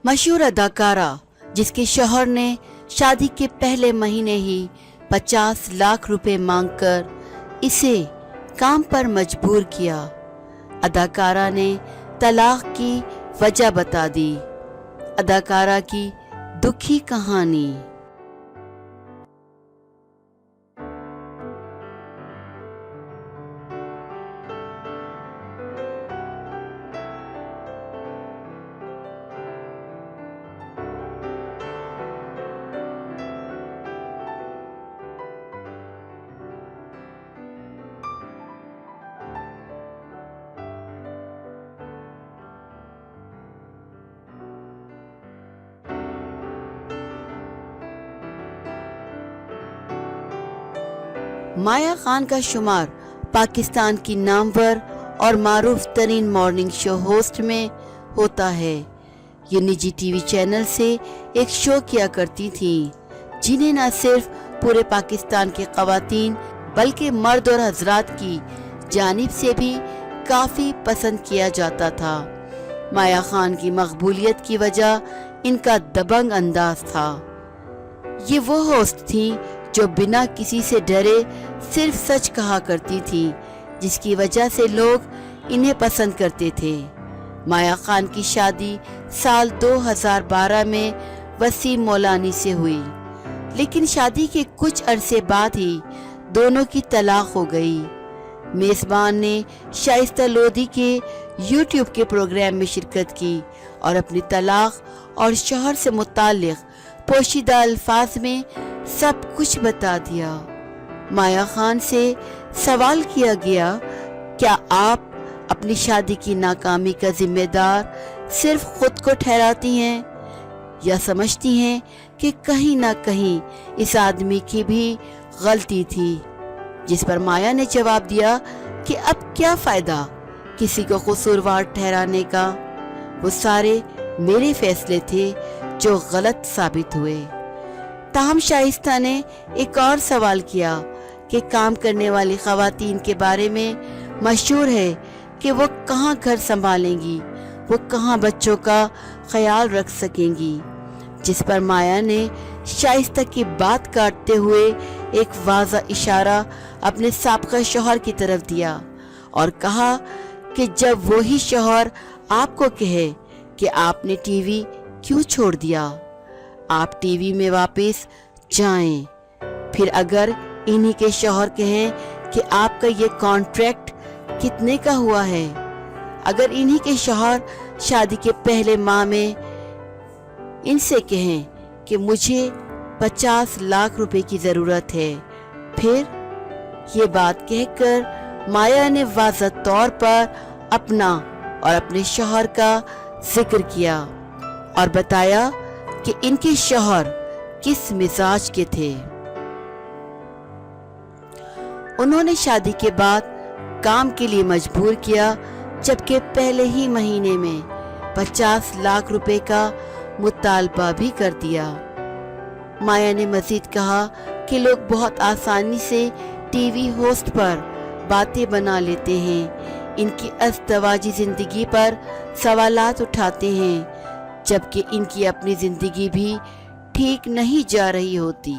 मशहूर अदाकारा जिसके शौहर ने शादी के पहले महीने ही 50 लाख रुपए मांगकर इसे काम पर मजबूर किया। अदाकारा ने तलाक की वजह बता दी। अदाकारा की दुखी कहानी। माया खान का शुमार पाकिस्तान की नामवर और मारूफ तरीन मॉर्निंग शो होस्ट में होता है। ये निजी टीवी चैनल से एक शो किया करती थी जिन्हें न सिर्फ पूरे पाकिस्तान के ख़वातीन बल्कि मर्द और हजरात की जानिब से भी काफ़ी पसंद किया जाता था। माया खान की मकबूलियत की वजह इनका दबंग अंदाज था। ये वो होस्ट थी जो बिना किसी से डरे सिर्फ सच कहा करती थी, जिसकी वजह से लोग इन्हें पसंद करते थे। माया खान की शादी साल 2012 में वसीम मौलानी से हुई, लेकिन शादी के कुछ अरसे बाद ही दोनों की तलाक हो गई। मेज़बान ने शाइस्ता लोधी के यूट्यूब के प्रोग्राम में शिरकत की और अपनी तलाक और शौहर से मुताल्लिक पोशीदा अल्फाज में सब कुछ बता दिया। माया खान से सवाल किया गया, क्या आप अपनी शादी की नाकामी का जिम्मेदार सिर्फ खुद को ठहराती हैं या समझती हैं कि कहीं ना कहीं इस आदमी की भी गलती थी? जिस पर माया ने जवाब दिया कि अब क्या फ़ायदा किसी को कसूरवार ठहराने का, वो सारे मेरे फैसले थे जो गलत साबित हुए। ताहम शाइस्ता ने एक और सवाल किया कि काम करने वाली ख़वातीन के बारे में मशहूर है कि वो कहाँ घर संभालेंगी, वो कहाँ बच्चों का ख्याल रख सकेंगी। जिस पर माया ने शाइस्ता की बात काटते हुए एक वाज़ा इशारा अपने साबका शौहर की तरफ दिया और कहा कि जब वही शौहर आपको कहे कि आपने टीवी क्यों छोड़ दिया, आप टीवी में वापस जाएं। फिर अगर इन्हीं के शौहर कहें कि आपका ये कॉन्ट्रैक्ट कितने का हुआ है, अगर इन्हीं के शौहर शादी के पहले माह में इनसे कहें कि मुझे 50 लाख रुपए की ज़रूरत है, फिर ये बात कहकर माया ने वाज़ह तौर पर अपना और अपने शौहर का जिक्र किया और बताया कि इनके शौहर किस मिजाज के थे। उन्होंने शादी के बाद काम के लिए मजबूर किया, जबकि पहले ही महीने में 50 लाख रुपए का मुतालबा भी कर दिया। माया ने मजीद कहा कि लोग बहुत आसानी से टीवी होस्ट पर बातें बना लेते हैं, इनकी अज़दवाजी ज़िंदगी पर सवालात उठाते हैं, जबकि इनकी अपनी ज़िंदगी भी ठीक नहीं जा रही होती।